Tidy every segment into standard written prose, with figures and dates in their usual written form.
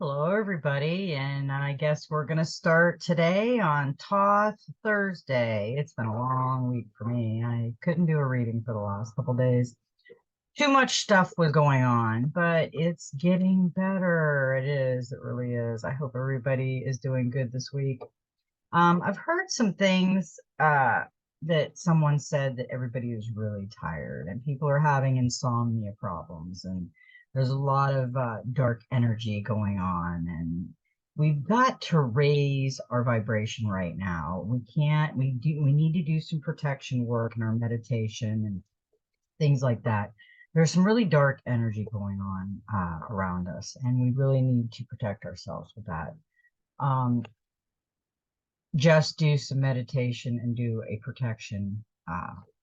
Hello, everybody, and I guess we're going to start today on Thoth Thursday. It's been a long week for me. I couldn't do a reading for the last couple days. Too much stuff was going on, but it's getting better. It is. It really is. I hope everybody is doing good this week. I've heard some things that someone said that everybody is really tired and people are having insomnia problems, and there's a lot of dark energy going on, and we've got to raise our vibration right now. We need to do some protection work in our meditation and things like that. There's some really dark energy going on around us, and we really need to protect ourselves with that. Um, just do some meditation and do a protection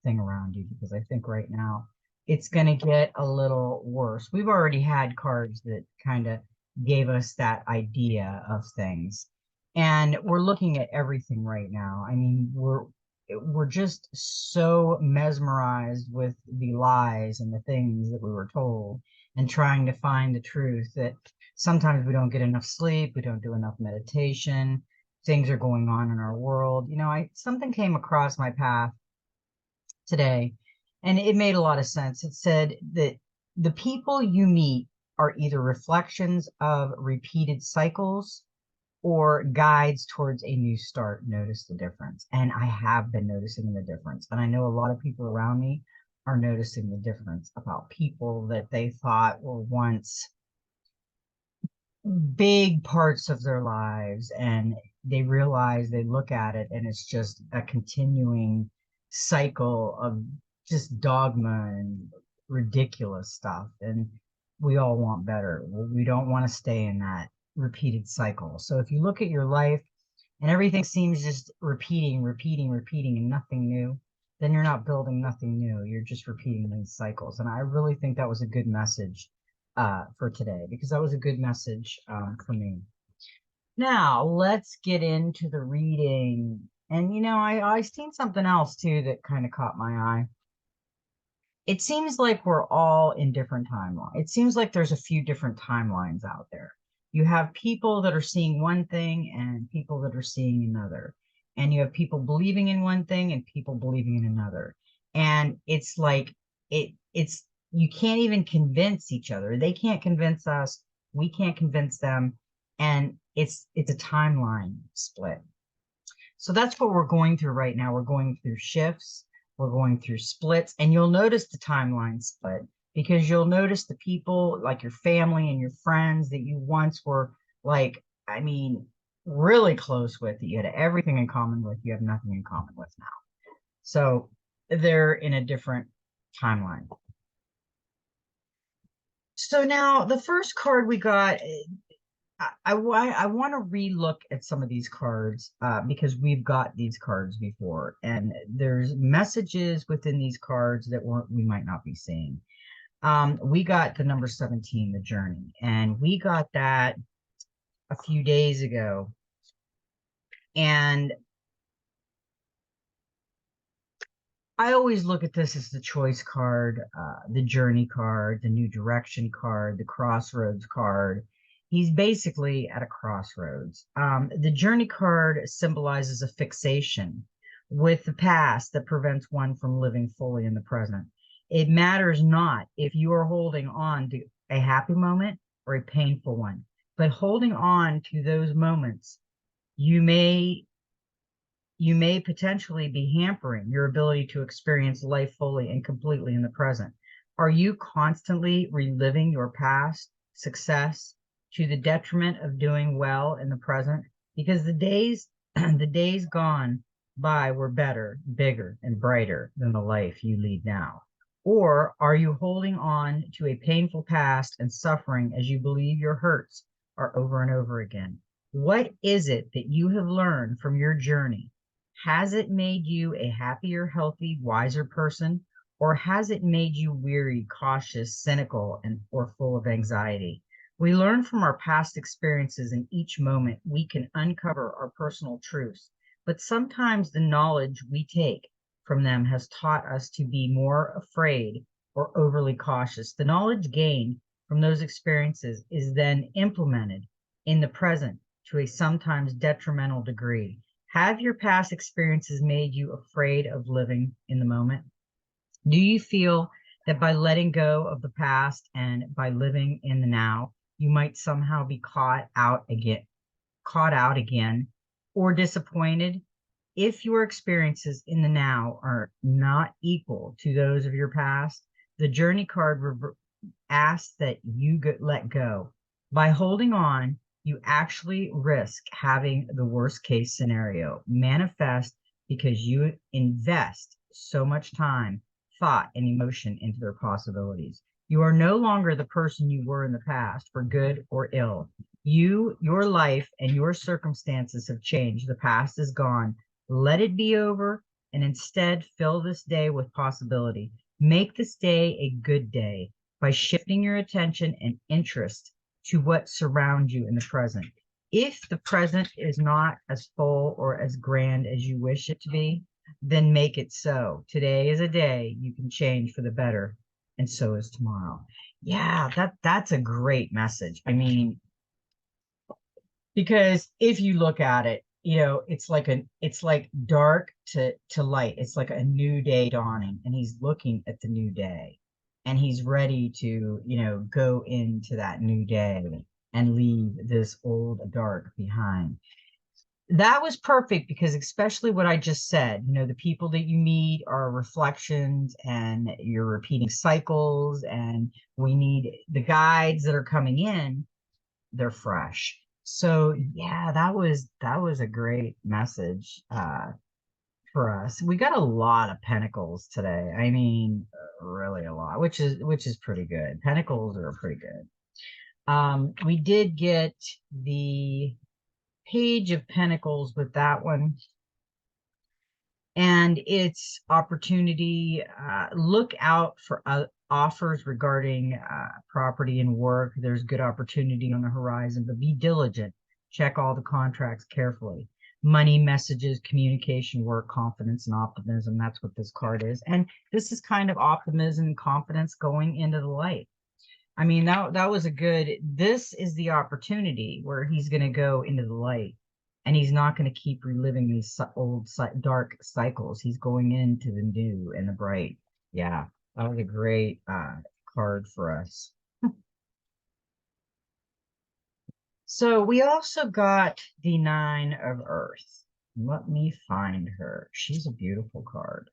thing around you, because I think right now it's going to get a little worse. We've already had cards that kind of gave us that idea of things, and we're looking at everything right now. I mean, we're just so mesmerized with the lies and the things that we were told, and trying to find the truth, that sometimes we don't get enough sleep, we don't do enough meditation, things are going on in our world. Something came across my path today, and it made a lot of sense. It said that the people you meet are either reflections of repeated cycles or guides towards a new start. Notice the difference. And I have been noticing the difference. And I know a lot of people around me are noticing the difference about people that they thought were once big parts of their lives, and they realize, they look at it, and it's just a continuing cycle of just dogma and ridiculous stuff, and we all want better. We don't want to stay in that repeated cycle. So if you look at your life and everything seems just repeating and nothing new, then you're not building nothing new, you're just repeating these cycles. And I really think that was a good message for today, because that was a good message for me. Now, let's get into the reading. And I seen something else too that kind of caught my eye. It seems like we're all in different timelines. It seems like there's a few different timelines out there. You have people that are seeing one thing and people that are seeing another. And you have people believing in one thing and people believing in another. And it's like it's you can't even convince each other. They can't convince us, we can't convince them, and it's a timeline split. So that's what we're going through right now. We're going through shifts, we're going through splits, and you'll notice the timeline split, because you'll notice the people like your family and your friends that you once were, like, I mean, really close with, that you had everything in common with, you have nothing in common with now. So they're in a different timeline. So now the first card we got, I want to relook at some of these cards because we've got these cards before, and there's messages within these cards that we might not be seeing. We got the number 17, the journey, and we got that a few days ago. And I always look at this as the choice card, the journey card, the new direction card, the crossroads card. He's basically at a crossroads. The journey card symbolizes a fixation with the past that prevents one from living fully in the present. It matters not if you are holding on to a happy moment or a painful one, but holding on to those moments, you may potentially be hampering your ability to experience life fully and completely in the present. Are you constantly reliving your past success to the detriment of doing well in the present? Because the days the days gone by were better, bigger, and brighter than the life you lead now. Or are you holding on to a painful past and suffering as you believe your hurts are over and over again? What is it that you have learned from your journey? Has it made you a happier, healthy, wiser person? Or has it made you weary, cautious, cynical, or full of anxiety? We learn from our past experiences. In each moment, we can uncover our personal truths. But sometimes the knowledge we take from them has taught us to be more afraid or overly cautious. The knowledge gained from those experiences is then implemented in the present to a sometimes detrimental degree. Have your past experiences made you afraid of living in the moment? Do you feel that by letting go of the past and by living in the now, you might somehow be caught out again, or disappointed? If your experiences in the now are not equal to those of your past, the journey card asks that you let go. By holding on, you actually risk having the worst case scenario manifest because you invest so much time, thought, and emotion into their possibilities. You are no longer the person you were in the past, for good or ill. Your life, and your circumstances have changed. The past is gone. Let it be over, and instead fill this day with possibility. Make this day a good day by shifting your attention and interest to what surrounds you in the present. If the present is not as full or as grand as you wish it to be, then make it so. Today is a day you can change for the better, and so is tomorrow. Yeah, that's a great message. I mean, because if you look at it, it's like dark to light. It's like a new day dawning, and he's looking at the new day, and he's ready to, go into that new day and leave this old dark behind. That was perfect because, especially what I just said, the people that you meet are reflections, and you're repeating cycles, and we need the guides that are coming in, they're fresh. So yeah, that was a great message for us. We got a lot of pentacles today. I mean, really a lot, which is pretty good. Pentacles are pretty good. We did get the Page of Pentacles with that one, and it's opportunity. Look out for offers regarding property and work. There's good opportunity on the horizon, but be diligent. Check all the contracts carefully. Money, messages, communication, work, confidence, and optimism. That's what this card is. And this is kind of optimism and confidence going into the light. I mean, that was a good, this is the opportunity where he's going to go into the light, and he's not going to keep reliving these old dark cycles. He's going into the new and the bright. Yeah, that was a great card for us. So we also got the Nine of Earth. Let me find her. She's a beautiful card.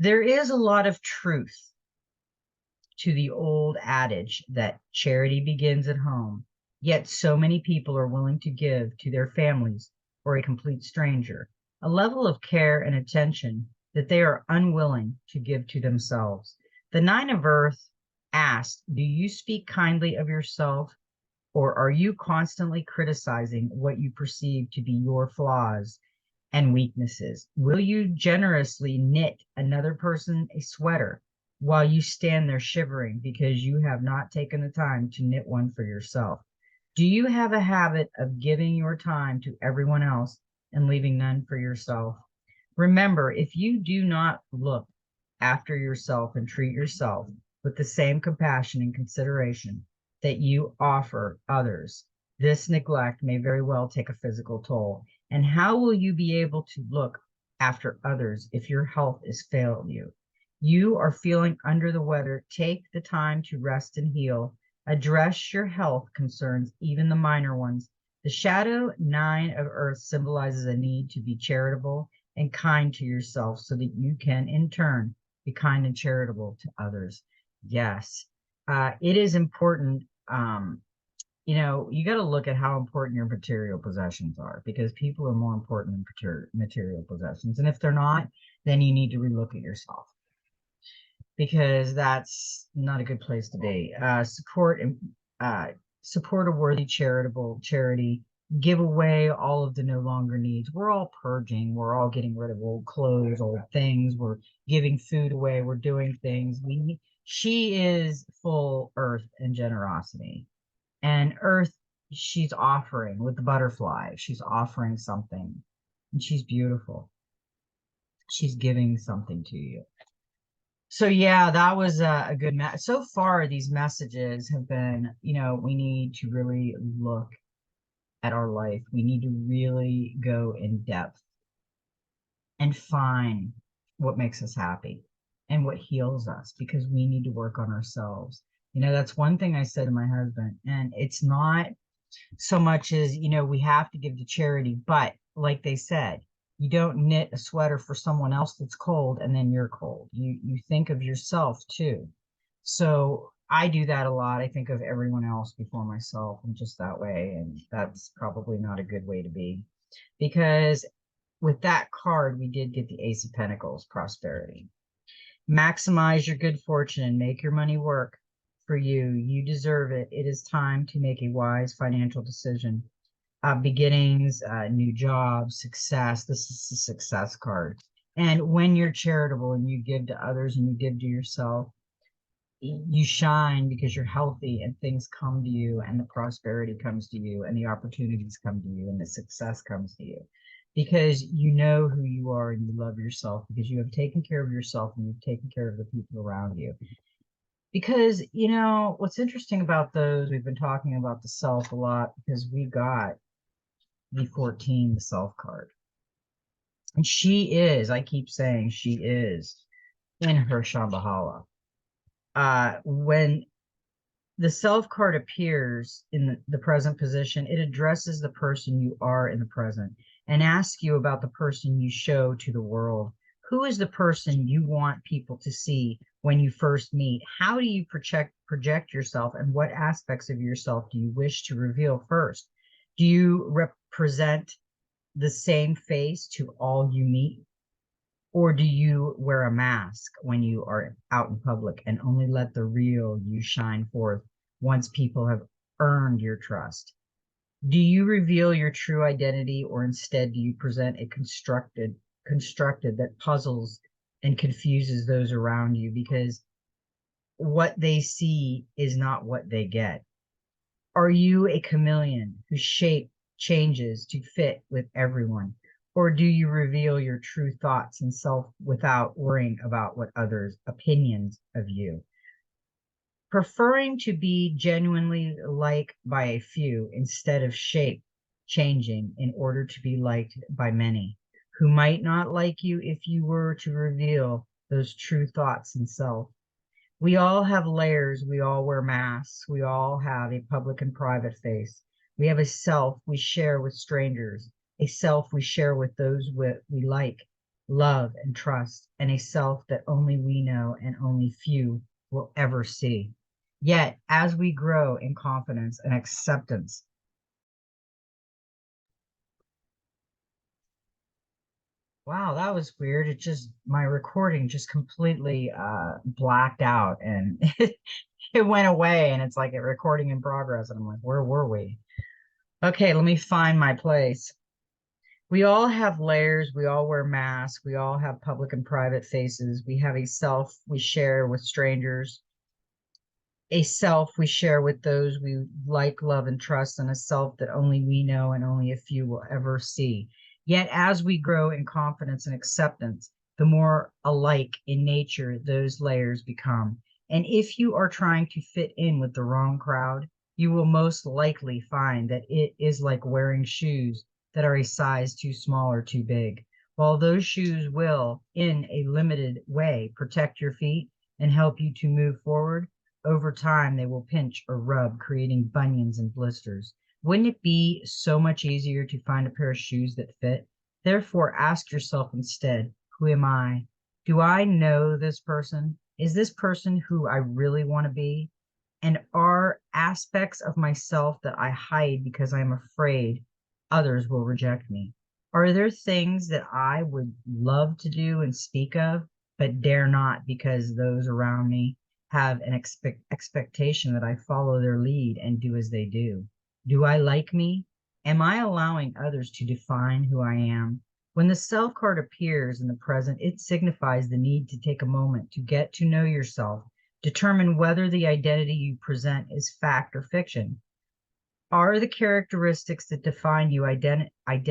There is a lot of truth to the old adage that charity begins at home, yet so many people are willing to give to their families or a complete stranger a level of care and attention that they are unwilling to give to themselves. The Nine of Earth asked, do you speak kindly of yourself, or are you constantly criticizing what you perceive to be your flaws and weaknesses? Will you generously knit another person a sweater while you stand there shivering because you have not taken the time to knit one for yourself? Do you have a habit of giving your time to everyone else and leaving none for yourself? Remember, if you do not look after yourself and treat yourself with the same compassion and consideration that you offer others, this neglect may very well take a physical toll. And how will you be able to look after others if your health is failing you? You are feeling under the weather. Take the time to rest and heal. Address your health concerns, even the minor ones. The shadow Nine of Earth symbolizes a need to be charitable and kind to yourself so that you can, in turn, be kind and charitable to others. Yes, it is important. You got to look at how important your material possessions are, because people are more important than material possessions. And if they're not, then you need to relook at yourself, because that's not a good place to be. Support a worthy charity. Give away all of the no longer needs. We're all purging. We're all getting rid of old clothes, old things. We're giving food away. We're doing things. She is full earth and generosity. And earth, she's offering with the butterfly. She's offering something. And she's beautiful. She's giving something to you. So yeah, that was a good so far these messages have been, we need to really look at our life. We need to really go in depth and find what makes us happy and what heals us, because we need to work on ourselves. That's one thing I said to my husband, and it's not so much as, we have to give to charity, but like they said, you don't knit a sweater for someone else that's cold and then you're cold. You think of yourself too. So I do that a lot. I think of everyone else before myself and just that way. And that's probably not a good way to be, because with that card, we did get the Ace of Pentacles, prosperity. Maximize your good fortune and make your money work for you. You deserve it. It is time to make a wise financial decision. Beginnings, new jobs, success. This is the success card. And when you're charitable and you give to others and you give to yourself, you shine because you're healthy and things come to you and the prosperity comes to you and the opportunities come to you and the success comes to you because you know who you are and you love yourself because you have taken care of yourself and you've taken care of the people around you. Because, what's interesting about those, we've been talking about the self a lot because we got the 14, the self card. And she is, I keep saying she is in her Shambhala. When the self card appears in the present position, it addresses the person you are in the present and asks you about the person you show to the world. Who is the person you want people to see when you first meet? How do you project yourself, and what aspects of yourself do you wish to reveal first? Do you represent the same face to all you meet? Or do you wear a mask when you are out in public and only let the real you shine forth once people have earned your trust? Do you reveal your true identity, or instead do you present a constructed that puzzles and confuses those around you because what they see is not what they get? Are you a chameleon whose shape changes to fit with everyone? Or do you reveal your true thoughts and self without worrying about what others' opinions of you? Preferring to be genuinely liked by a few instead of shape changing in order to be liked by many, who might not like you if you were to reveal those true thoughts and self. We all have layers. We all wear masks. We all have a public and private face. We have a self we share with strangers, a self we share with those we like, love, and trust, and a self that only we know and only few will ever see. Yet, as we grow in confidence and acceptance, wow, that was weird. It just, my recording just completely blacked out and it went away and it's like a recording in progress. And I'm like, where were we? Okay, let me find my place. We all have layers. We all wear masks. We all have public and private faces. We have a self we share with strangers, a self we share with those we like, love, and trust, and a self that only we know and only a few will ever see. Yet, as we grow in confidence and acceptance, the more alike in nature those layers become. And if you are trying to fit in with the wrong crowd, you will most likely find that it is like wearing shoes that are a size too small or too big. While those shoes will, in a limited way, protect your feet and help you to move forward, over time, they will pinch or rub, creating bunions and blisters. Wouldn't it be so much easier to find a pair of shoes that fit? Therefore, ask yourself instead, who am I? Do I know this person? Is this person who I really want to be? And are aspects of myself that I hide because I'm afraid others will reject me? Are there things that I would love to do and speak of, but dare not because those around me have an expectation that I follow their lead and do as they do? Do I like me? Am I allowing others to define who I am? When the self card appears in the present, it signifies the need to take a moment to get to know yourself, determine whether the identity you present is fact or fiction. Are the characteristics that define you identity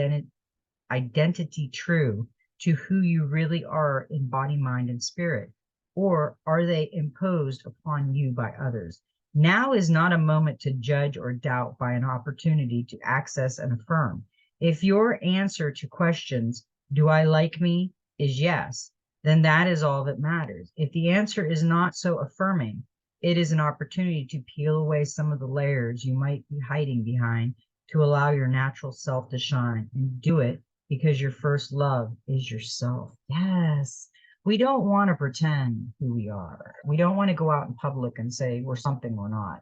true to who you really are in body, mind, and spirit? or are they imposed upon you by others? Now is not a moment to judge or doubt by an opportunity to access and affirm. If your answer to questions, do I like me, is yes, then that is all that matters. If the answer is not so affirming, it is an opportunity to peel away some of the layers you might be hiding behind to allow your natural self to shine, and do it because your first love is yourself. Yes. We don't want to pretend who we are. We don't want to go out in public and say we're something we're not,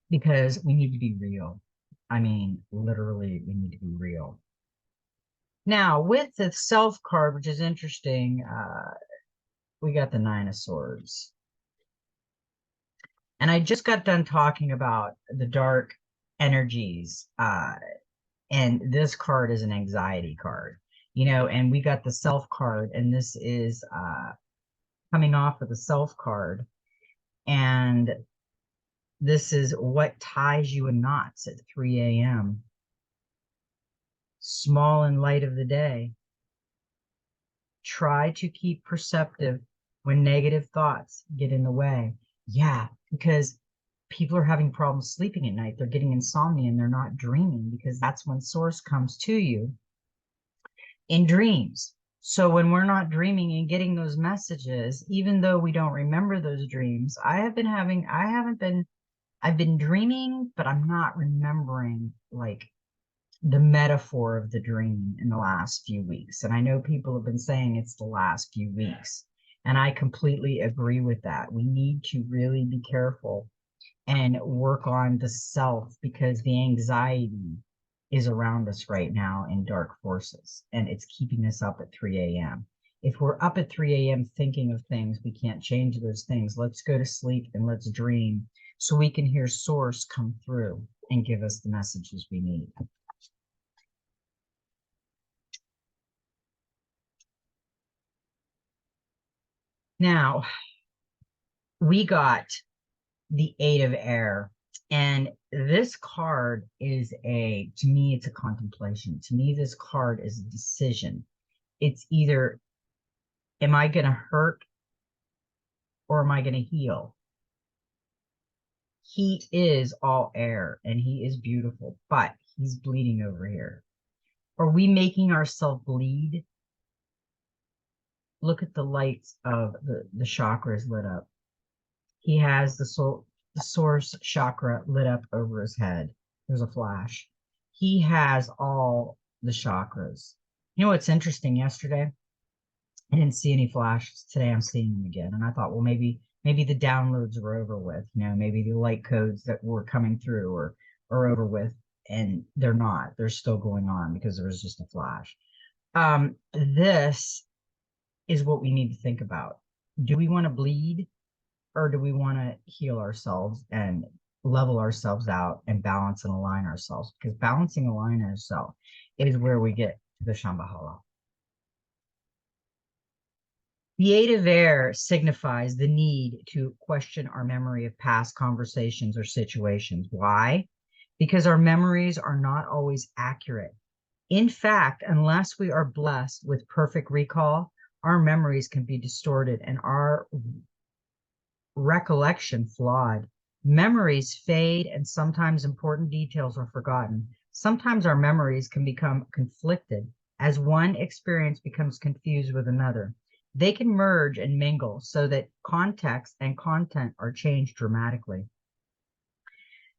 because we need to be real. I mean, literally, we need to be real. Now, with the self card, which is interesting, we got the Nine of Swords. And I just got done talking about the dark energies. And this card is an anxiety card, and we got the self card, and this is coming off of the self card. And this is what ties you in knots at 3 a.m. Small and light of the day. Try to keep perceptive when negative thoughts get in the way. Yeah, because people are having problems sleeping at night. They're getting insomnia and they're not dreaming, because that's when source comes to you in dreams. So when we're not dreaming and getting those messages, even though we don't remember those dreams, I've been dreaming, but I'm not remembering like the metaphor of the dream in the last few weeks. And I know people have been saying it's the last few weeks. And I completely agree with that. We need to really be careful and work on the self, because the anxiety is around us right now in dark forces, and it's keeping us up at 3 a.m. If we're up at 3 a.m. thinking of things, we can't change those things. Let's go to sleep and let's dream so we can hear source come through and give us the messages we need. Now, we got the Eight of Air. And this card is to me, it's a contemplation. To me, this card is a decision. It's either, am I going to hurt or am I going to heal? He is all air and he is beautiful, but he's bleeding over here. Are we making ourselves bleed? Look at the lights of the chakras lit up. He has the source chakra lit up over his head. There's a flash. He has all the chakras. You know what's interesting? Yesterday, I didn't see any flashes. Today I'm seeing them again. And I thought, well, maybe the downloads are over with. Maybe the light codes that were coming through are over with. And they're not. They're still going on because there was just a flash. This is what we need to think about. Do we want to bleed, or do we want to heal ourselves and level ourselves out and balance and align ourselves? Because balancing, align ourselves is where we get to the Shambhala. The Eight of Air signifies the need to question our memory of past conversations or situations. Why? Because our memories are not always accurate. In fact, unless we are blessed with perfect recall, our memories can be distorted and our recollection flawed. Memories fade, and sometimes important details are forgotten. Sometimes our memories can become conflicted as one experience becomes confused with another. They can merge and mingle so that context and content are changed dramatically.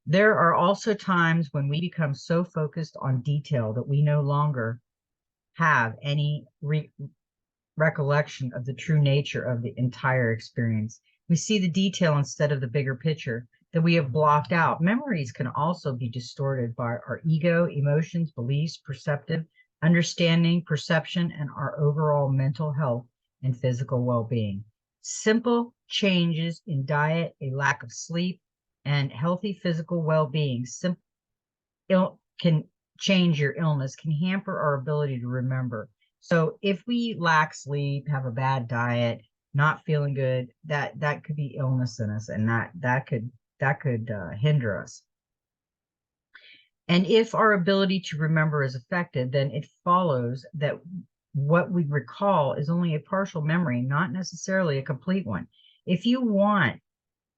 There are also times when we become so focused on detail that we no longer have any recollection of the true nature of the entire experience. We see the detail instead of the bigger picture that we have blocked out. Memories can also be distorted by our ego, emotions, beliefs, perceptive, understanding, perception, and our overall mental health and physical well-being. Simple changes in diet, a lack of sleep, and healthy physical well-being can change your illness, can hamper our ability to remember. So if we lack sleep, have a bad diet, not feeling good, that could be illness in us, and that could hinder us. And if our ability to remember is affected, then it follows that what we recall is only a partial memory, not necessarily a complete one. If you want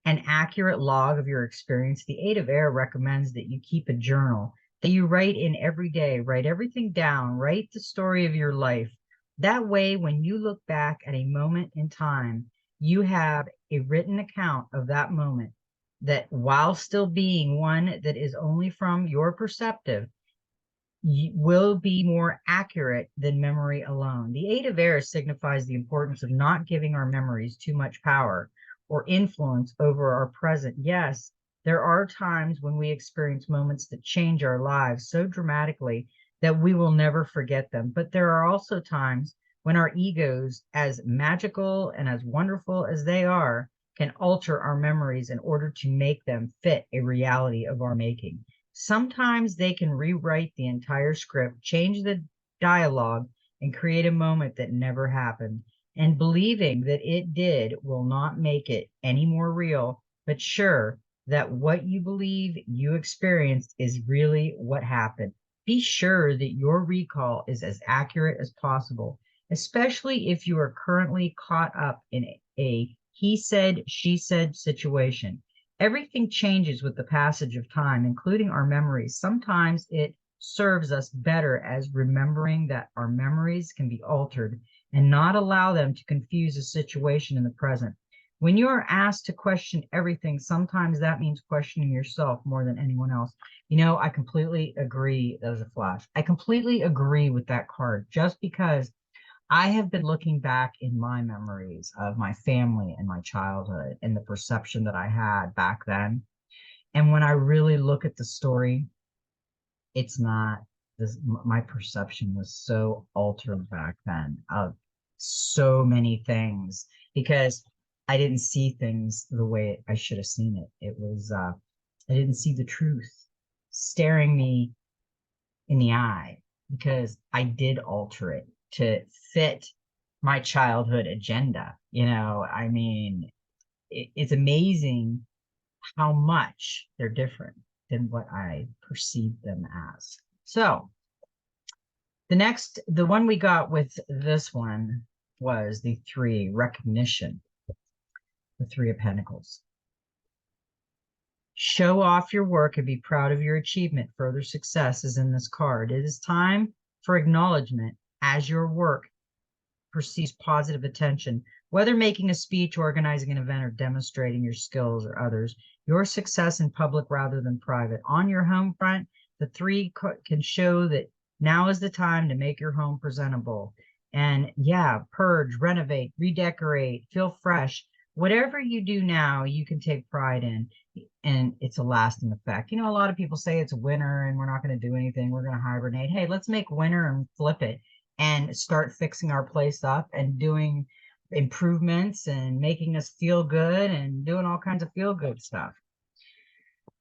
an accurate log of your experience, the 8 of Air recommends that you keep a journal that you write in every day, write everything down, write the story of your life. That way, when you look back at a moment in time, you have a written account of that moment that, while still being one that is only from your perspective, will be more accurate than memory alone. The 8 of Air signifies the importance of not giving our memories too much power or influence over our present. Yes, there are times when we experience moments that change our lives so dramatically that we will never forget them. But there are also times when our egos, as magical and as wonderful as they are, can alter our memories in order to make them fit a reality of our making. Sometimes they can rewrite the entire script, change the dialogue, and create a moment that never happened. And believing that it did will not make it any more real, but sure that what you believe you experienced is really what happened. Be sure that your recall is as accurate as possible, especially if you are currently caught up in a he said, she said situation. Everything changes with the passage of time, including our memories. Sometimes it serves us better as remembering that our memories can be altered and not allow them to confuse a situation in the present. When you are asked to question everything, sometimes that means questioning yourself more than anyone else. I completely agree. That was a flash. I completely agree with that card, just because I have been looking back in my memories of my family and my childhood and the perception that I had back then. And when I really look at the story, it's not this. My perception was so altered back then of so many things because I didn't see things the way I should have seen it. I didn't see the truth staring me in the eye because I did alter it to fit my childhood agenda. I mean, it's amazing how much they're different than what I perceived them as. So the one we got with this one was the three recognition, the Three of Pentacles. Show off your work and be proud of your achievement. Further success is in this card. It is time for acknowledgement as your work receives positive attention. Whether making a speech, organizing an event, or demonstrating your skills or others, your success in public rather than private. On your home front, the three can show that now is the time to make your home presentable. And yeah, purge, renovate, redecorate, feel fresh. Whatever you do now, you can take pride in, and it's a lasting effect. A lot of people say it's winter and we're not going to do anything. We're going to hibernate. Hey, let's make winter and flip it and start fixing our place up and doing improvements and making us feel good and doing all kinds of feel good stuff.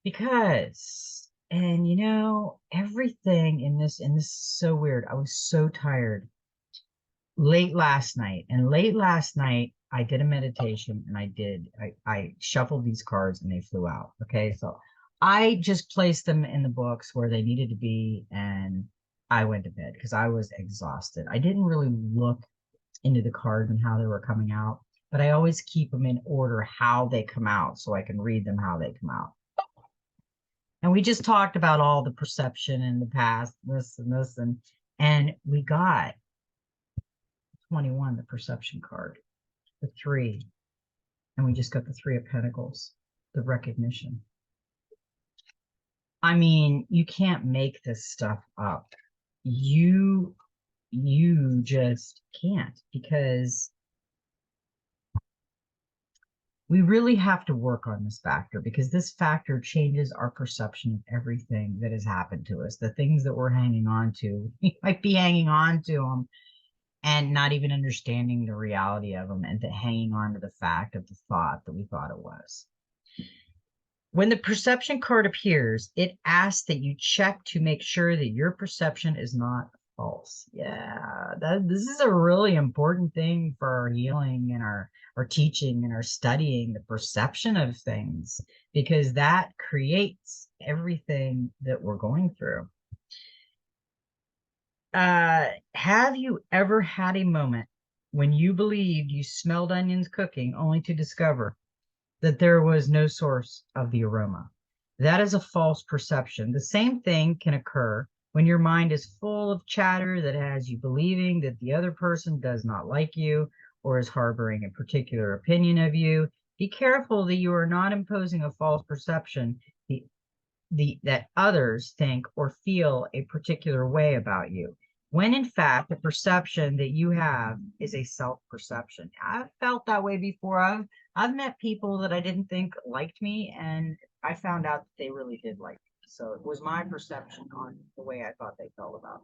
Because, and everything in this is so weird. I was so tired late last night, I did a meditation and I shuffled these cards and they flew out. Okay. So I just placed them in the books where they needed to be, and I went to bed because I was exhausted. I didn't really look into the cards and how they were coming out, but I always keep them in order how they come out so I can read them how they come out. And we just talked about all the perception in the past, this and this, and we got 21, the perception card, the 3, and we just got the 3 of Pentacles, the recognition. I mean, you can't make this stuff up. You just can't, because we really have to work on this factor, because this factor changes our perception of everything that has happened to us. The things that we're hanging on to, we might be hanging on to them and not even understanding the reality of them, and hanging on to the fact of the thought that we thought it was. When the perception card appears, it asks that you check to make sure that your perception is not false. Yeah, this is a really important thing for our healing and our teaching and our studying, the perception of things, because that creates everything that we're going through. Have you ever had a moment when you believed you smelled onions cooking only to discover that there was no source of the aroma? That is a false perception. The same thing can occur when your mind is full of chatter that has you believing that the other person does not like you or is harboring a particular opinion of you. Be careful that you are not imposing a false perception that others think or feel a particular way about you, when in fact the perception that you have is a self-perception. I've felt that way before. I've met people that I didn't think liked me, and I found out that they really did like me. So it was my perception on the way I thought they felt about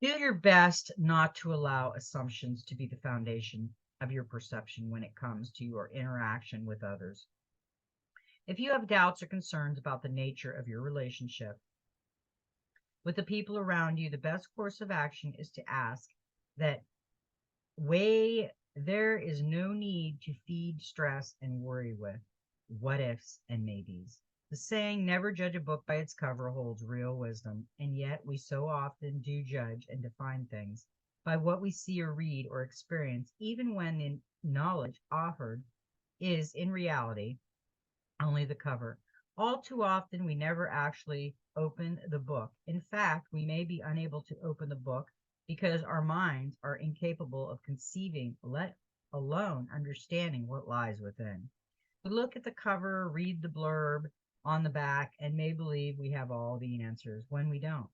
me. Do your best not to allow assumptions to be the foundation of your perception when it comes to your interaction with others. If you have doubts or concerns about the nature of your relationship with the people around you, the best course of action is to ask that way there is no need to feed stress and worry with what ifs and maybes. The saying, never judge a book by its cover, holds real wisdom, and yet we so often do judge and define things by what we see or read or experience, even when the knowledge offered is in reality only the cover. All too often, we never actually open the book. In fact, we may be unable to open the book because our minds are incapable of conceiving, let alone understanding what lies within. We look at the cover, read the blurb on the back, and may believe we have all the answers when we don't.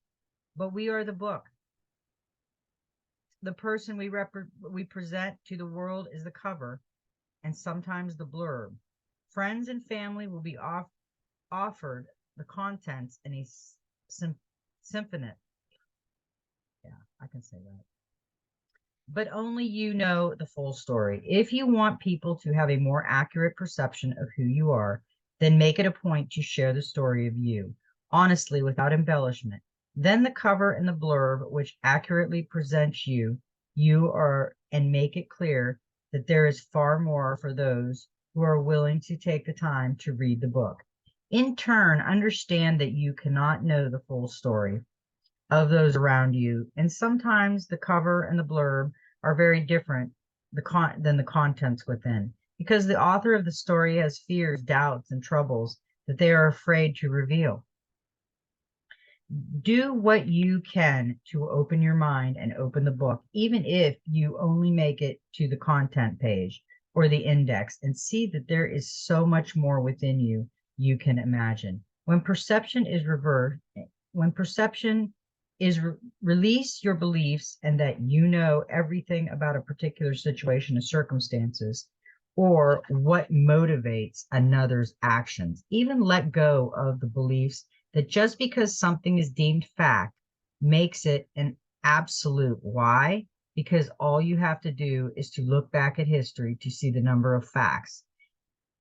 But we are the book. The person we present to the world is the cover and sometimes the blurb. Friends and family will be offered the contents in a symphony. Yeah, I can say that. But only you know the full story. If you want people to have a more accurate perception of who you are, then make it a point to share the story of you, honestly, without embellishment. Then the cover and the blurb, which accurately presents you are, and make it clear that there is far more for those who are willing to take the time to read the book. In turn, understand that you cannot know the full story of those around you, and sometimes the cover and the blurb are very different than the contents within, because the author of the story has fears, doubts, and troubles that they are afraid to reveal. Do what you can to open your mind and open the book, even if you only make it to the content page or the index, and see that there is so much more within you can imagine. When perception is reversed, when perception is release your beliefs and that you know everything about a particular situation or circumstances or what motivates another's actions. Even let go of the beliefs that just because something is deemed fact makes it an absolute. Why? Because all you have to do is to look back at history to see the number of facts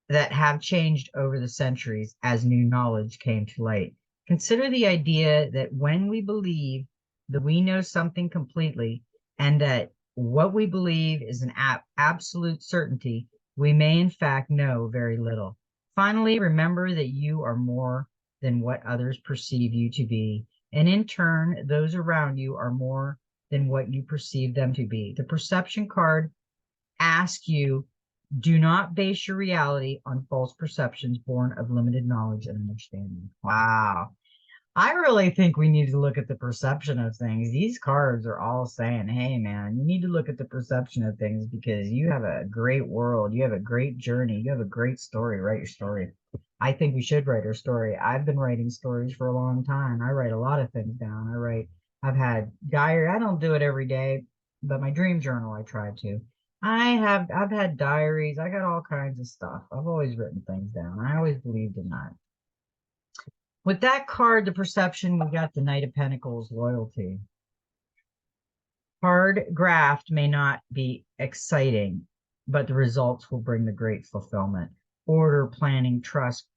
that have changed over the centuries as new knowledge came to light. Consider the idea that when we believe that we know something completely and that what we believe is an absolute certainty, we may in fact know very little. Finally, remember that you are more than what others perceive you to be. And in turn, those around you are more than what you perceive them to be. The perception card asks you, do not base your reality on false perceptions born of limited knowledge and understanding. Wow. I really think we need to look at the perception of things. These cards are all saying, hey, man, you need to look at the perception of things because you have a great world. You have a great journey. You have a great story. Write your story. I think we should write our story. I've been writing stories for a long time. I write a lot of things down. I've had diary. I don't do it every day, but my dream journal, I try to. I've had diaries. I got all kinds of stuff. I've always written things down. I always believed in that. With that card, the perception, we got the Knight of Pentacles, loyalty. Hard graft may not be exciting, but the results will bring the great fulfillment. Order, planning, trust,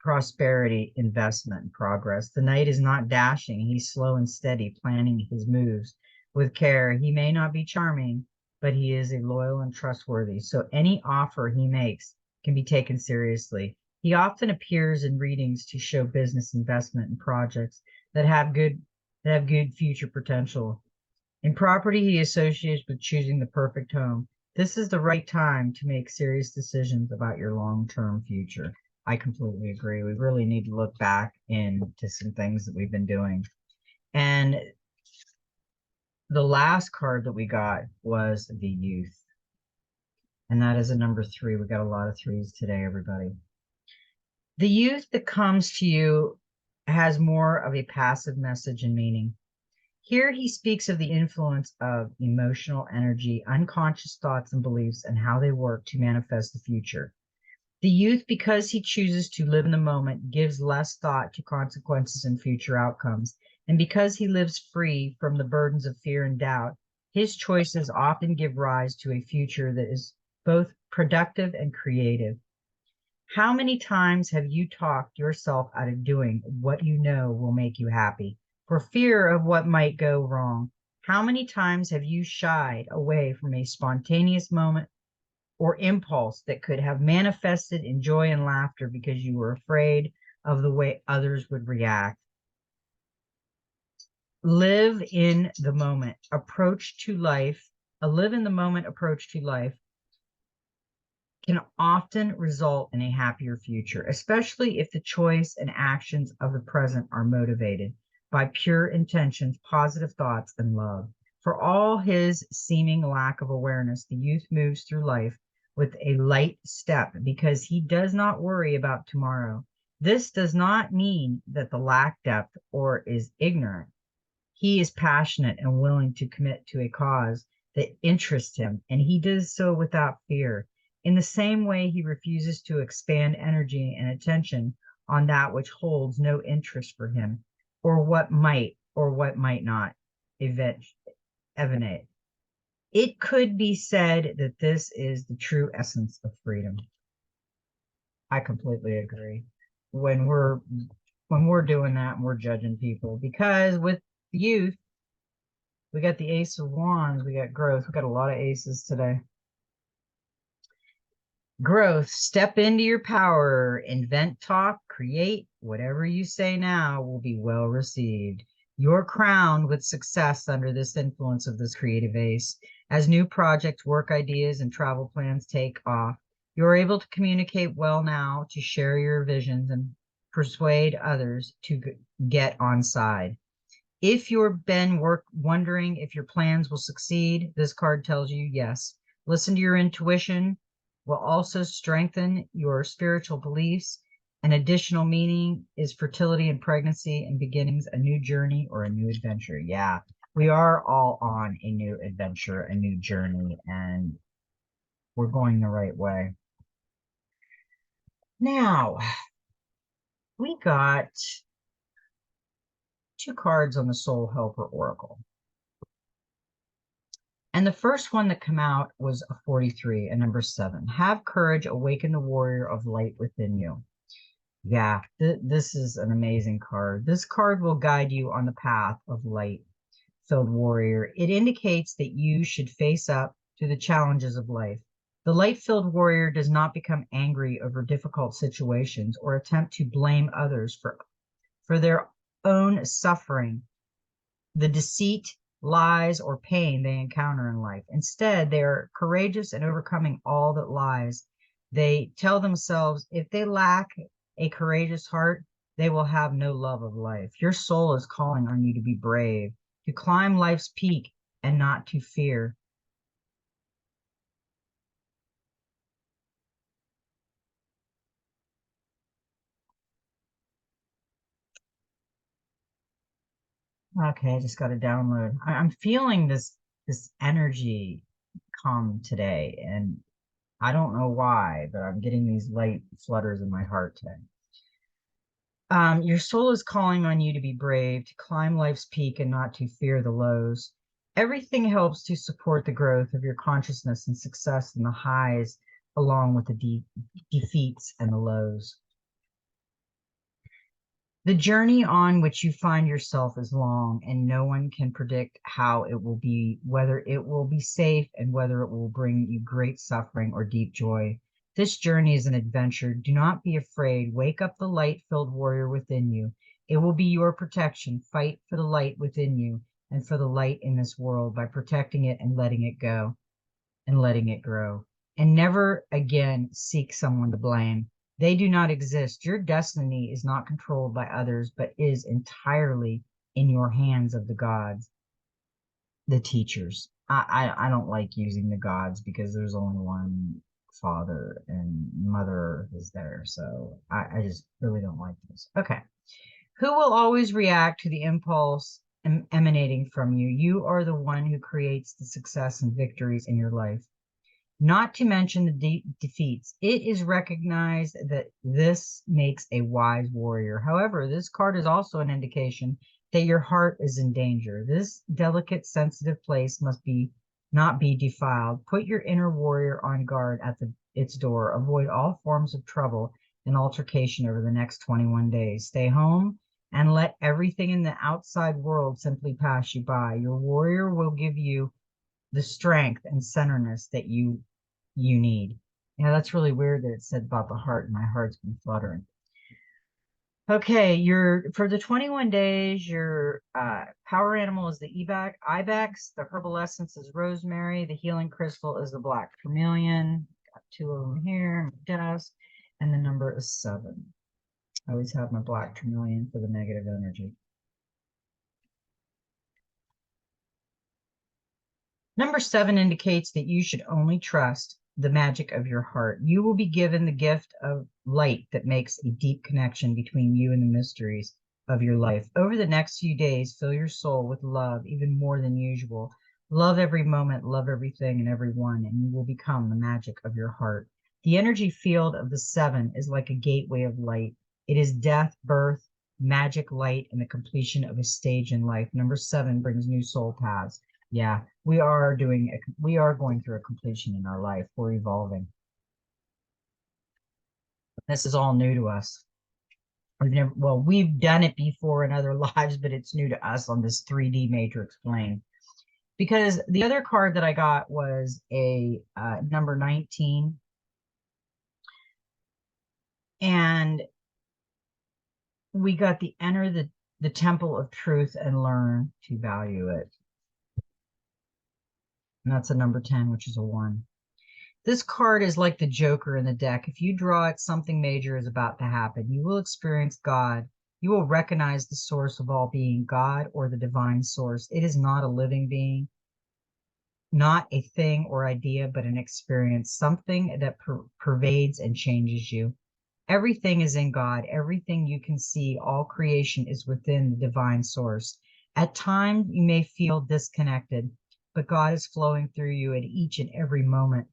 prosperity, investment, progress. The knight is not dashing. He's slow and steady, planning his moves with care. He may not be charming, but he is a loyal and trustworthy. So any offer he makes can be taken seriously. He often appears in readings to show business investment in projects that have good future potential. In property, he associates with choosing the perfect home. This is the right time to make serious decisions about your long-term future. I completely agree. We really need to look back into some things that we've been doing. And the last card that we got was the youth. And that is a number 3. We got a lot of 3s today, everybody. The youth that comes to you has more of a passive message and meaning. Here he speaks of the influence of emotional energy, unconscious thoughts and beliefs, and how they work to manifest the future. The youth, because he chooses to live in the moment, gives less thought to consequences and future outcomes. And because he lives free from the burdens of fear and doubt, his choices often give rise to a future that is both productive and creative. How many times have you talked yourself out of doing what you know will make you happy for fear of what might go wrong? How many times have you shied away from a spontaneous moment or impulse that could have manifested in joy and laughter because you were afraid of the way others would react? Live in the moment approach to life. A live in the moment approach to life can often result in a happier future, especially if the choice and actions of the present are motivated by pure intentions, positive thoughts, and love. For all his seeming lack of awareness, the youth moves through life with a light step because he does not worry about tomorrow. This does not mean that the lack depth or is ignorant. He is passionate and willing to commit to a cause that interests him, and he does so without fear. In the same way, he refuses to expand energy and attention on that which holds no interest for him, or what might not emanate. It could be said that this is the true essence of freedom. I completely agree. When we're doing that and we're judging people, because with youth, we got the Ace of Wands, we got growth, we got a lot of aces today. Growth, step into your power, invent, talk, create. Whatever you say now will be well received. You're crowned with success under this influence of this creative ace. As new projects, work ideas, and travel plans take off, you're able to communicate well now, to share your visions and persuade others to get on side. If you've been wondering if your plans will succeed, this card tells you yes. Listen to your intuition will also strengthen your spiritual beliefs. An additional meaning is fertility and pregnancy and beginnings, a new journey or a new adventure. Yeah, we are all on a new adventure, a new journey, and we're going the right way. Now, we got 2 cards on the Soul Helper Oracle. And the first one that came out was a 43, a number 7. Have courage, awaken the warrior of light within you. Yeah, this is an amazing card. This card will guide you on the path of light-filled warrior. It indicates that you should face up to the challenges of life. The light-filled warrior does not become angry over difficult situations or attempt to blame others for their own suffering, the deceit, lies, or pain they encounter in life. Instead, they are courageous in overcoming all that lies. They tell themselves if they lack a courageous heart, they will have no love of life. Your soul is calling on you to be brave, to climb life's peak and not to fear. Okay, I just got to download. I'm feeling this energy come today, and I don't know why, but I'm getting these light flutters in my heart today. Your soul is calling on you to be brave, to climb life's peak and not to fear the lows. Everything helps to support the growth of your consciousness and success in the highs, along with the defeats and the lows. The journey on which you find yourself is long, and no one can predict how it will be, whether it will be safe and whether it will bring you great suffering or deep joy. This journey is an adventure. Do not be afraid. Wake up the light-filled warrior within you. It will be your protection. Fight for the light within you and for the light in this world by protecting it and letting it go and letting it grow. And never again seek someone to blame. They do not exist. Your destiny is not controlled by others, but is entirely in your hands of the gods, the teachers. I don't like using the gods because there's only one father and Mother Earth is there. So I just really don't like this. Okay. Who will always react to the impulse emanating from you? You are the one who creates the success and victories in your life, not to mention the defeats. It is recognized that this makes a wise warrior. However, this card is also an indication that your heart is in danger. This delicate, sensitive place must not be defiled. Put your inner warrior on guard at its door. Avoid all forms of trouble and altercation over the next 21 days. Stay home and let everything in the outside world simply pass you by. Your warrior will give you the strength and centeredness that you need. Yeah, that's really weird that it said about the heart, and my heart's been fluttering. Okay, for the 21 days, your power animal is the ibex, the herbal essence is rosemary, the healing crystal is the black chameleon. Got two of them here on my desk, and the number is 7. I always have my black chameleon for the negative energy. Number 7 indicates that you should only trust the magic of your heart. You will be given the gift of light that makes a deep connection between you and the mysteries of your life. Over the next few days, fill your soul with love, even more than usual. Love every moment, love everything and everyone, and you will become the magic of your heart. The energy field of the 7 is like a gateway of light. It is death, birth, magic, light, and the completion of a stage in life. Number 7 brings new soul paths. Yeah, we are going through a completion in our life. We're evolving. This is all new to us. We've done it before in other lives, but it's new to us on this 3D matrix plane. Because the other card that I got was a number 19. And we got the enter the temple of truth and learn to value it. And that's a number 10, which is a 1. This card is like the Joker in the deck. If you draw it, something major is about to happen. You will experience God. You will recognize the source of all being, God or the divine source. It is not a living being, not a thing or idea, but an experience, something that pervades and changes you. Everything is in God. Everything you can see, all creation is within the divine source. At times, you may feel disconnected, but God is flowing through you at each and every moment.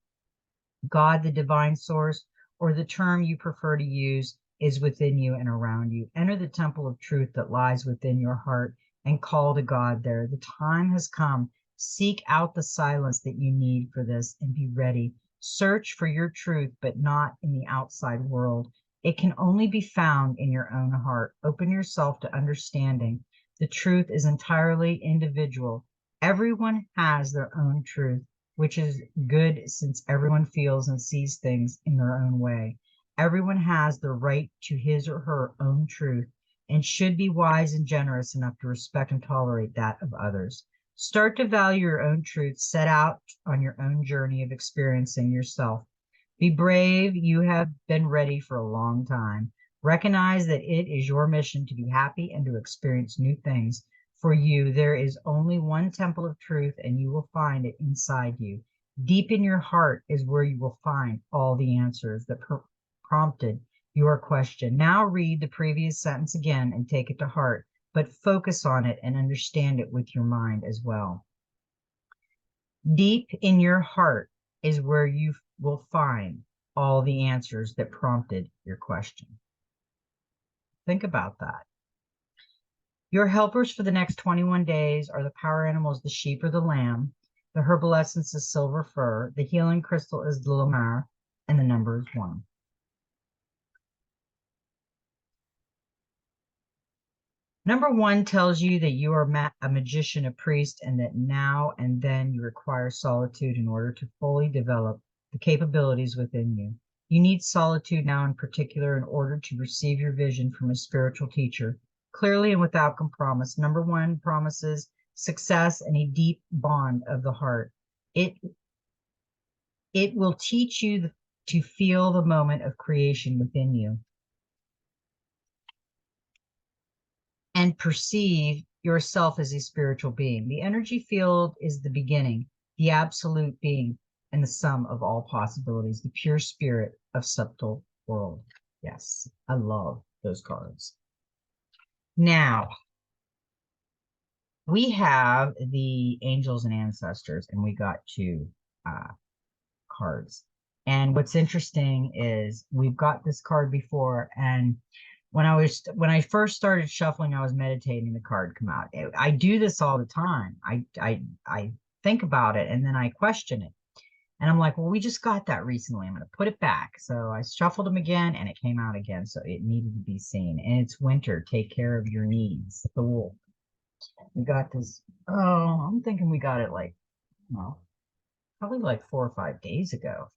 God, the divine source, or the term you prefer to use, is within you and around you. Enter the temple of truth that lies within your heart and call to God there. The time has come. Seek out the silence that you need for this and be ready. Search for your truth, but not in the outside world. It can only be found in your own heart. Open yourself to understanding. The truth is entirely individual. Everyone has their own truth, which is good since everyone feels and sees things in their own way. Everyone has the right to his or her own truth and should be wise and generous enough to respect and tolerate that of others. Start to value your own truth. Set out on your own journey of experiencing yourself. Be brave. You have been ready for a long time. Recognize that it is your mission to be happy and to experience new things. For you, there is only one temple of truth, and you will find it inside you. Deep in your heart is where you will find all the answers that prompted your question. Now read the previous sentence again and take it to heart, but focus on it and understand it with your mind as well. Deep in your heart is where you will find all the answers that prompted your question. Think about that. Your helpers for the next 21 days are the power animals, the sheep or the lamb. The herbal essence is silver fir. The healing crystal is the lamar, and the number is 1. Number 1 tells you that you are a magician, a priest, and that now and then you require solitude in order to fully develop the capabilities within you. You need solitude now in particular in order to receive your vision from a spiritual teacher clearly and without compromise. Number one promises success and a deep bond of the heart. It it will teach you to feel the moment of creation within you and perceive yourself as a spiritual being. The energy field is the beginning, the absolute being, and the sum of all possibilities, the pure spirit of subtle world. Yes, I love those cards. Now, we have the angels and ancestors, and we got two cards. And what's interesting is we've got this card before, and when I first started shuffling, I was meditating the card come out. I do this all the time. I think about it and then I question it. And I'm like, well, we just got that recently. I'm going to put it back. So I shuffled them again and it came out again. So it needed to be seen. And it's winter. Take care of your needs. The wolf. We got this. Oh, I'm thinking we got it like, well, probably like 4 or 5 days ago.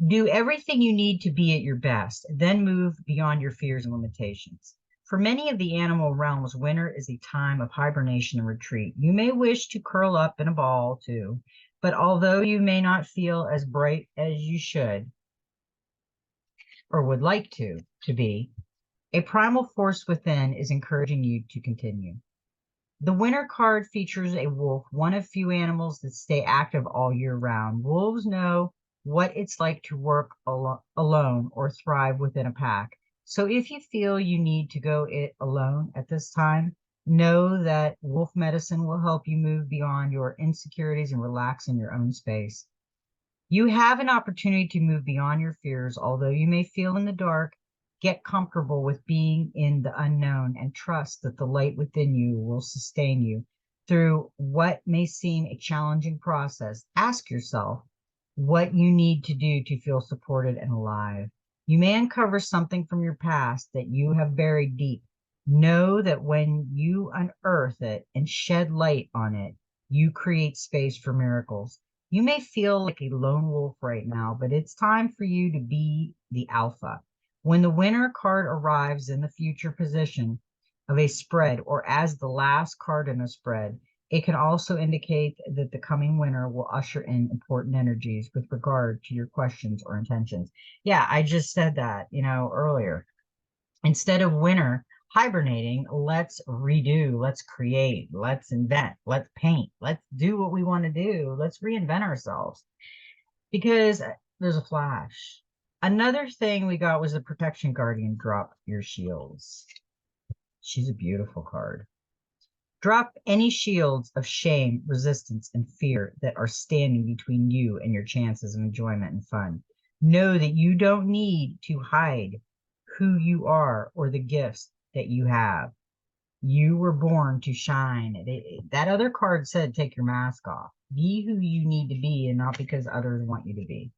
Do everything you need to be at your best, then move beyond your fears and limitations. For many of the animal realms, winter is a time of hibernation and retreat. You may wish to curl up in a ball too, but although you may not feel as bright as you should or would like to be, a primal force within is encouraging you to continue. The winter card features a wolf, one of few animals that stay active all year round. Wolves know what it's like to work alone or thrive within a pack. So if you feel you need to go it alone at this time, know that wolf medicine will help you move beyond your insecurities and relax in your own space. You have an opportunity to move beyond your fears, although you may feel in the dark. Get comfortable with being in the unknown and trust that the light within you will sustain you through what may seem a challenging process. Ask yourself what you need to do to feel supported and alive. You may uncover something from your past that you have buried deep. Know that when you unearth it and shed light on it, you create space for miracles. You may feel like a lone wolf right now, but it's time for you to be the alpha. When the winner card arrives in the future position of a spread or as the last card in a spread, it can also indicate that the coming winter will usher in important energies with regard to your questions or intentions. Yeah, I just said that, earlier. Instead of winter hibernating, let's redo, let's create, let's invent, let's paint, let's do what we want to do. Let's reinvent ourselves because there's a flash. Another thing we got was the Protection Guardian. Drop your shields. She's a beautiful card. Drop any shields of shame, resistance, and fear that are standing between you and your chances of enjoyment and fun. Know that you don't need to hide who you are or the gifts that you have. You were born to shine. That other card said, take your mask off. Be who you need to be and not because others want you to be.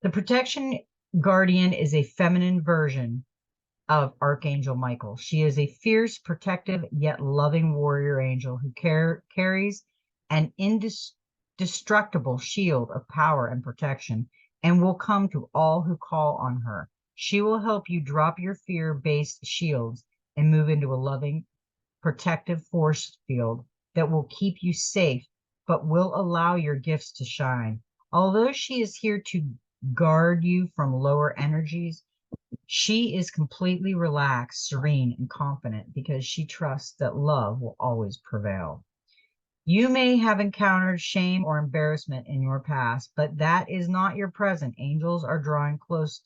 The Protection Guardian is a feminine version of Archangel Michael. She is a fierce, protective, yet loving warrior angel who carries an indestructible shield of power and protection and will come to all who call on her. She will help you drop your fear-based shields and move into a loving, protective force field that will keep you safe, but will allow your gifts to shine. Although she is here to guard you from lower energies, she is completely relaxed, serene, and confident because she trusts that love will always prevail. You may have encountered shame or embarrassment in your past, but that is not your present. Angels are drawing close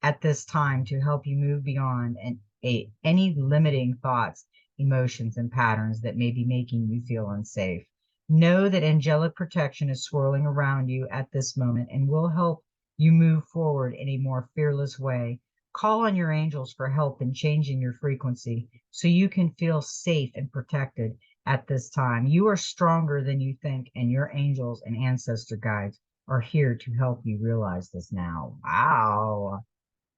at this time to help you move beyond any limiting thoughts, emotions, and patterns that may be making you feel unsafe. Know that angelic protection is swirling around you at this moment and will help you move forward in a more fearless way. Call on your angels for help in changing your frequency so you can feel safe and protected at this time. You are stronger than you think, and your angels and ancestor guides are here to help you realize this now. Wow.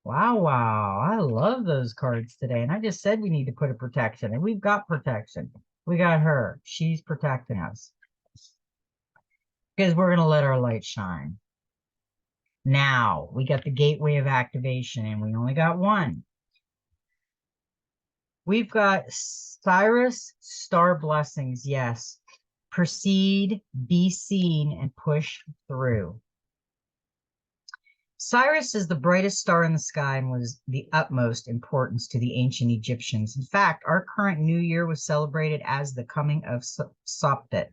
Wow, wow. I love those cards today. And I just said we need to put a protection, and we've got protection. We got her. She's protecting us because we're going to let our light shine. Now we got the gateway of activation, and we only got one. We've got Cyrus star blessings. Yes. Proceed, be seen, and push through. Cyrus is the brightest star in the sky and was the utmost importance to the ancient Egyptians. In fact, our current new year was celebrated as the coming of Sopdet,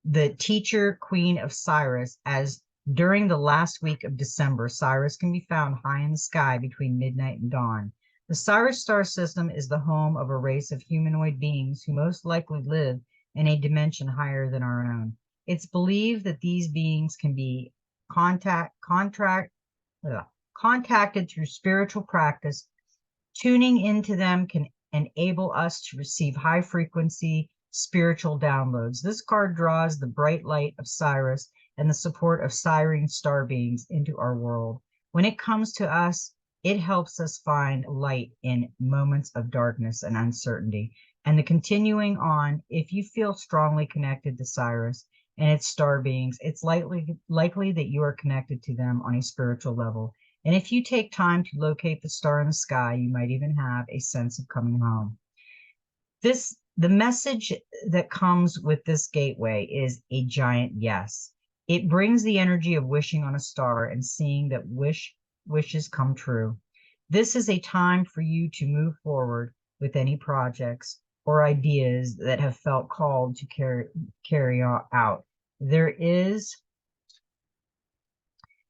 the teacher queen of Cyrus, as during the last week of December, Cyrus can be found high in the sky between midnight and dawn. The Cyrus star system is the home of a race of humanoid beings who most likely live in a dimension higher than our own. It's believed that these beings can be contacted through spiritual practice. Tuning into them can enable us to receive high frequency spiritual downloads. This card draws the bright light of Cyrus and the support of siren star beings into our world. When it comes to us, it helps us find light in moments of darkness and uncertainty. And the continuing on, if you feel strongly connected to Cyrus and its star beings, it's likely that you are connected to them on a spiritual level. And if you take time to locate the star in the sky, you might even have a sense of coming home. The message that comes with this gateway is a giant yes. It brings the energy of wishing on a star and seeing that wishes come true. This is a time for you to move forward with any projects or ideas that have felt called to carry out. There is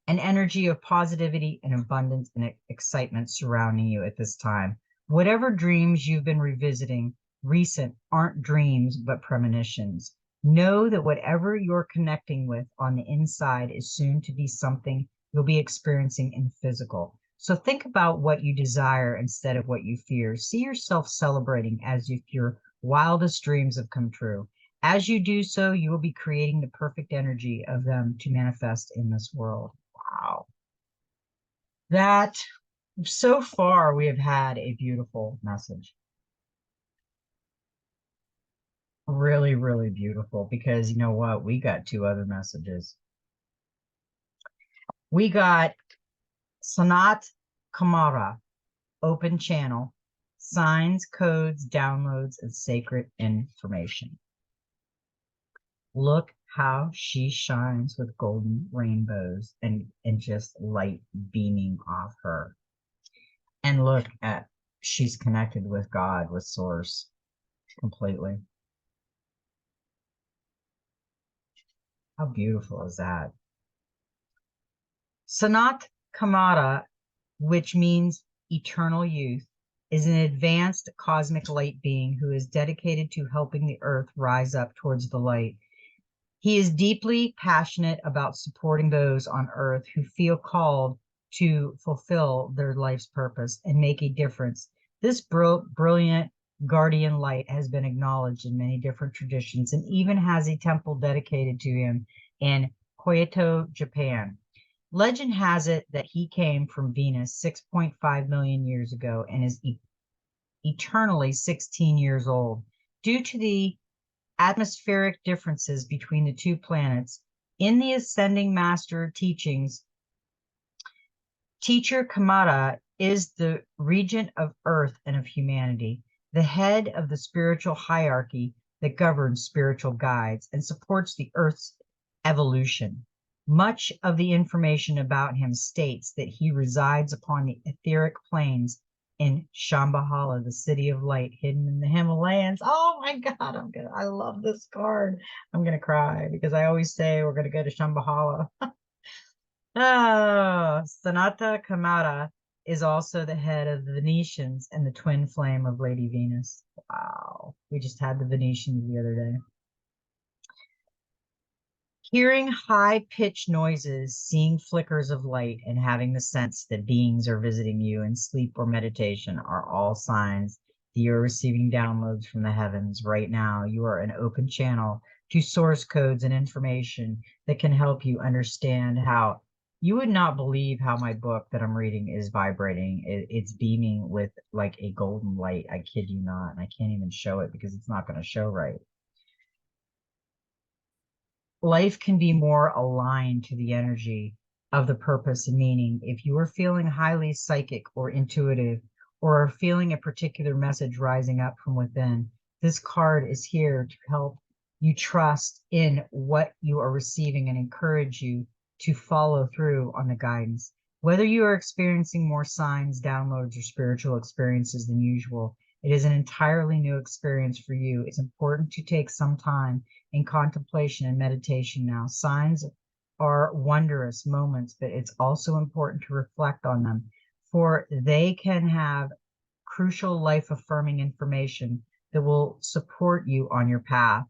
an energy of positivity and abundance and excitement surrounding you at this time. Whatever dreams you've been revisiting recent aren't dreams, but premonitions. Know that whatever you're connecting with on the inside is soon to be something you'll be experiencing in physical. So think about what you desire instead of what you fear. See yourself celebrating as if your wildest dreams have come true. As you do so, you will be creating the perfect energy of them to manifest in this world. Wow. That so far we have had a beautiful message. Really, really beautiful, because you know what? We got two other messages. We got Sanat Kamara, open channel, signs, codes, downloads, and sacred information. Look how she shines with golden rainbows and just light beaming off her. And look at, she's connected with God, with Source completely. How beautiful is that? Sanat Kamara, which means eternal youth, is an advanced cosmic light being who is dedicated to helping the earth rise up towards the light. He is deeply passionate about supporting those on earth who feel called to fulfill their life's purpose and make a difference. This brilliant guardian light has been acknowledged in many different traditions and even has a temple dedicated to him in Kyoto, Japan. Legend has it that he came from Venus 6.5 million years ago and is eternally 16 years old. Due to the atmospheric differences between the two planets, in the Ascending Master teachings, Teacher Kamara is the regent of Earth and of humanity, the head of the spiritual hierarchy that governs spiritual guides and supports the Earth's evolution. Much of the information about him states that he resides upon the etheric plains in Shambhala, the city of light hidden in the Himalayas. Oh my God, I love this card. I'm gonna cry because I always say we're gonna go to Shambhala. Oh, Sanata Kamara is also the head of the Venetians and the twin flame of Lady Venus. Wow. We just had the Venetians the other day. Hearing high-pitched noises, seeing flickers of light, and having the sense that beings are visiting you in sleep or meditation are all signs that you're receiving downloads from the heavens. Right now, you are an open channel to source codes and information that can help you understand how you would not believe how my book that I'm reading is vibrating. It's beaming with like a golden light. I kid you not. And I can't even show it because it's not going to show right. Life can be more aligned to the energy of the purpose and meaning. If you are feeling highly psychic or intuitive, or are feeling a particular message rising up from within, this card is here to help you trust in what you are receiving and encourage you to follow through on the guidance. Whether you are experiencing more signs, downloads, or spiritual experiences than usual, it is an entirely new experience for you. It's important to take some time in contemplation and meditation now. Signs are wondrous moments, but it's also important to reflect on them, for they can have crucial life affirming information that will support you on your path.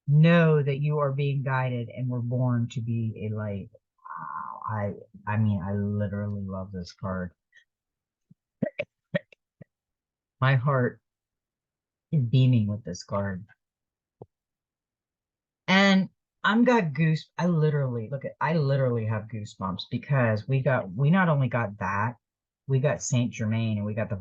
Know that you are being guided and were born to be a light. Wow. I mean, I literally love this card. My heart is beaming with this card. And I'm got goose. I literally look at. I literally have goosebumps because we not only got that, we got Saint Germain and we got the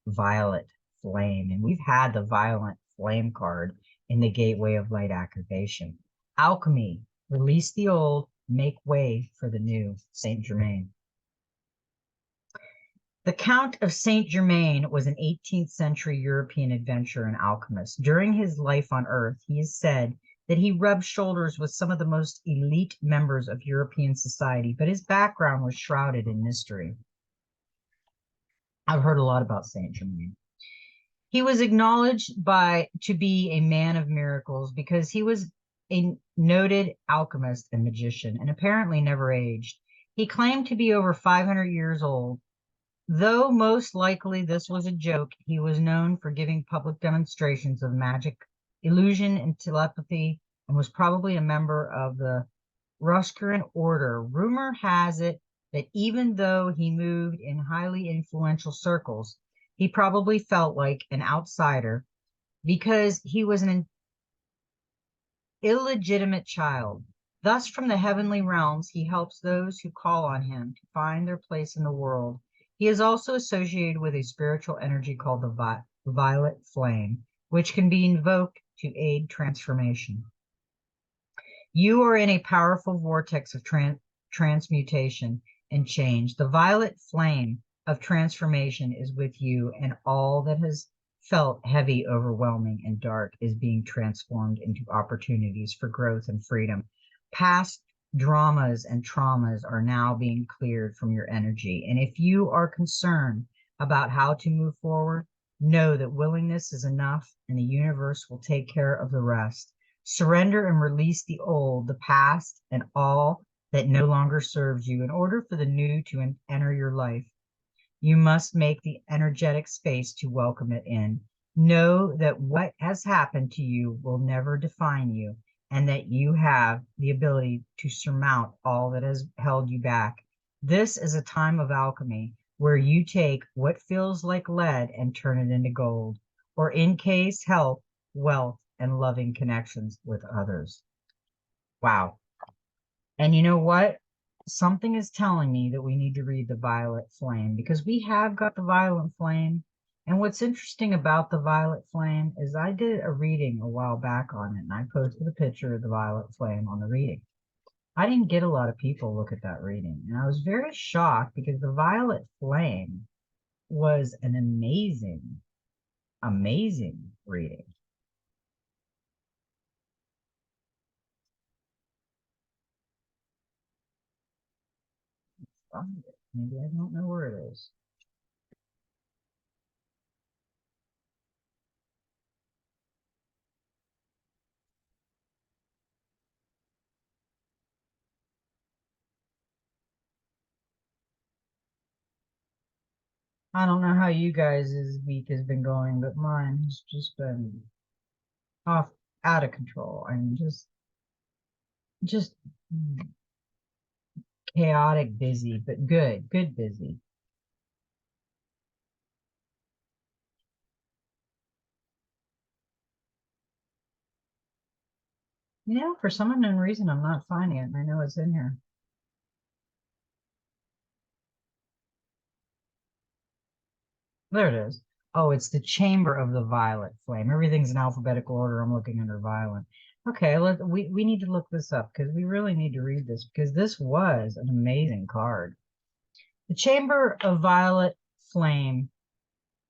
violet flame, and we've had the violet flame card in the gateway of light activation. Alchemy, release the old, make way for the new. Saint Germain. The Count of Saint Germain was an 18th century European adventurer and alchemist. During his life on Earth, he is said that he rubbed shoulders with some of the most elite members of European society, but his background was shrouded in mystery. I've heard a lot about Saint Germain. He was acknowledged to be a man of miracles because he was a noted alchemist and magician and apparently never aged. He claimed to be over 500 years old. Though most likely this was a joke, he was known for giving public demonstrations of magic, illusion, and telepathy, and was probably a member of the Rosicrucian order. Rumor has it that even though he moved in highly influential circles, he probably felt like an outsider because he was an illegitimate child. Thus, from the heavenly realms, he helps those who call on him to find their place in the world. He is also associated with a spiritual energy called the violet flame, which can be invoked to aid transformation. You are in a powerful vortex of transmutation and change. The violet flame of transformation is with you, and all that has felt heavy, overwhelming, and dark is being transformed into opportunities for growth and freedom. Past dramas and traumas are now being cleared from your energy. And if you are concerned about how to move forward, know that willingness is enough and the universe will take care of the rest. Surrender and release the old, the past, and all that no longer serves you. In order for the new to enter your life, you must make the energetic space to welcome it in. Know that what has happened to you will never define you, and that you have the ability to surmount all that has held you back. This is a time of alchemy where you take what feels like lead and turn it into gold, or in case health, wealth, and loving connections with others. Wow. And you know what? Something is telling me that we need to read the violet flame because we have got the violet flame. And what's interesting about the violet flame is I did a reading a while back on it, and I posted a picture of the violet flame on the reading. I didn't get a lot of people look at that reading, and I was very shocked because the violet flame was an amazing, amazing reading. Find it. Maybe I don't know where it is. I don't know how you guys' week has been going, but mine has just been off out of control. I mean, just chaotic busy, but good busy. You know, for some unknown reason, I'm not finding it, and I know it's in here. There it is. Oh, it's the Chamber of the Violet Flame. Everything's in alphabetical order. I'm looking under violet. Okay, we need to look this up because we really need to read this because this was an amazing card. The Chamber of Violet Flame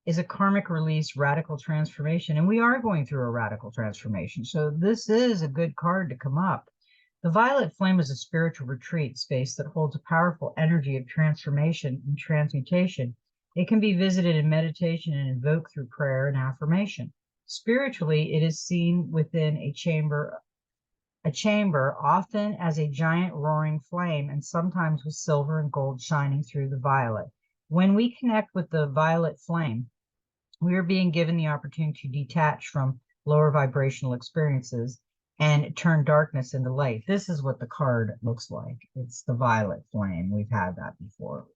is a karmic release radical transformation, and we are going through a radical transformation. So this is a good card to come up. The Violet Flame is a spiritual retreat space that holds a powerful energy of transformation and transmutation. It can be visited in meditation and invoked through prayer and affirmation. Spiritually, it is seen within a chamber, often as a giant roaring flame and sometimes with silver and gold shining through the violet. When we connect with the violet flame, we are being given the opportunity to detach from lower vibrational experiences and turn darkness into light. This is what the card looks like. It's the violet flame. We've had that before.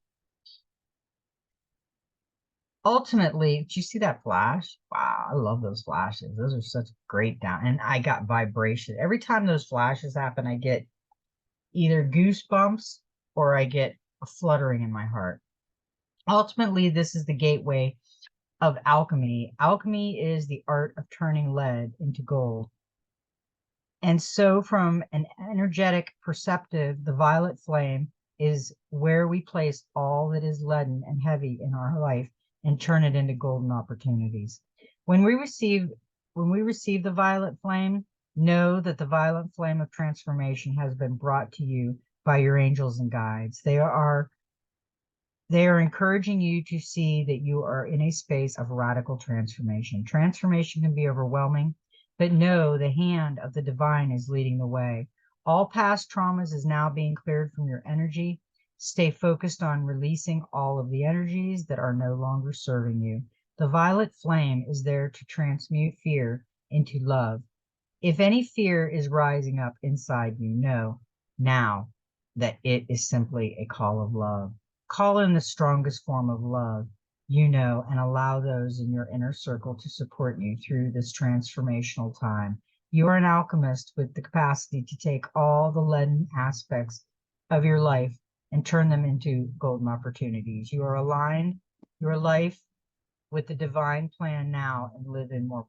Ultimately, did you see that flash? Wow, I love those flashes. Those are such great down. And I got vibration. Every time those flashes happen, I get either goosebumps or I get a fluttering in my heart. Ultimately, this is the gateway of alchemy. Alchemy is the art of turning lead into gold. And so, from an energetic perspective, the violet flame is where we place all that is leaden and heavy in our life and turn it into golden opportunities. When we receive when we receive the violet flame, know that the violet flame of transformation has been brought to you by your angels and guides. They are encouraging you to see that you are in a space of radical transformation. Transformation can be overwhelming, but know the hand of the divine is leading the way. All past traumas is now being cleared from your energy. Stay focused on releasing all of the energies that are no longer serving you. The violet flame is there to transmute fear into love. If any fear is rising up inside you, know now that it is simply a call of love. Call in the strongest form of love, and allow those in your inner circle to support you through this transformational time. You are an alchemist with the capacity to take all the leaden aspects of your life and turn them into golden opportunities. You are aligned your life with the divine plan now and live in more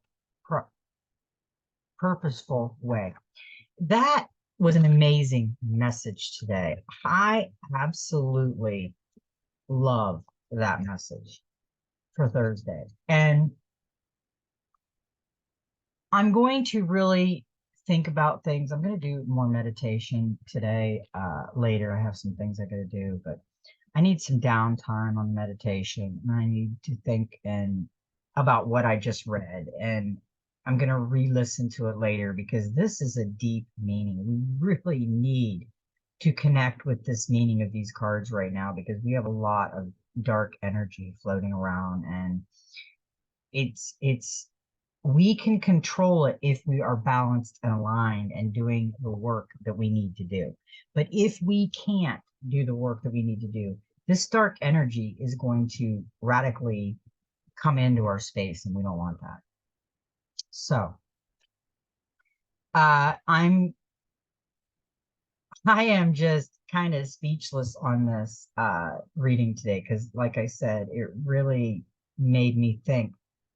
purposeful way. That was an amazing message today. I absolutely love that message for Thursday. And I'm going to really think about things. I'm going to do more meditation today. Later, I have some things I got to do, but I need some downtime on meditation, and I need to think and about what I just read. And I'm going to re-listen to it later because this is a deep meaning. We really need to connect with this meaning of these cards right now because we have a lot of dark energy floating around, and it's we can control it if we are balanced and aligned and doing the work that we need to do. But if we can't do the work that we need to do, this dark energy is going to radically come into our space, and we don't want that. So, I'm I am just kind of speechless on this reading today because, like I said, it really made me think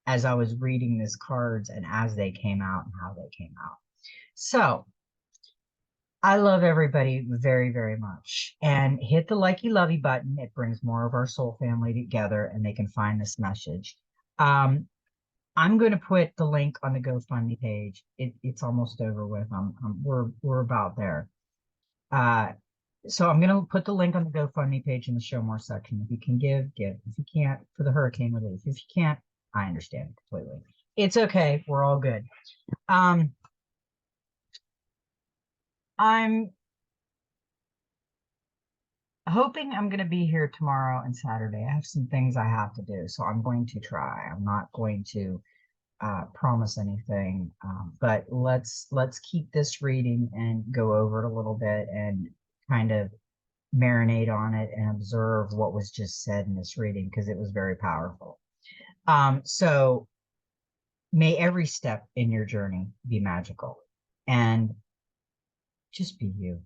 as I was reading these cards and as they came out and how they came out. So, I love everybody very, very much. And hit the likey lovey button. It brings more of our soul family together and they can find this message. Um, I'm going to put the link on the GoFundMe page. It's almost over with. We're about there. Uh, so I'm going to put the link on the GoFundMe page in the show more section. If you can give, give. If you can't, for the hurricane relief. If you can't, I understand completely. It's okay. We're all good. Um, I'm hoping I'm going to be here tomorrow and Saturday. I have some things I have to do, so I'm going to try. I'm not going to promise anything, but let's keep this reading and go over it a little bit and kind of marinate on it and observe what was just said in this reading because it was very powerful. So may every step in your journey be magical and just be you.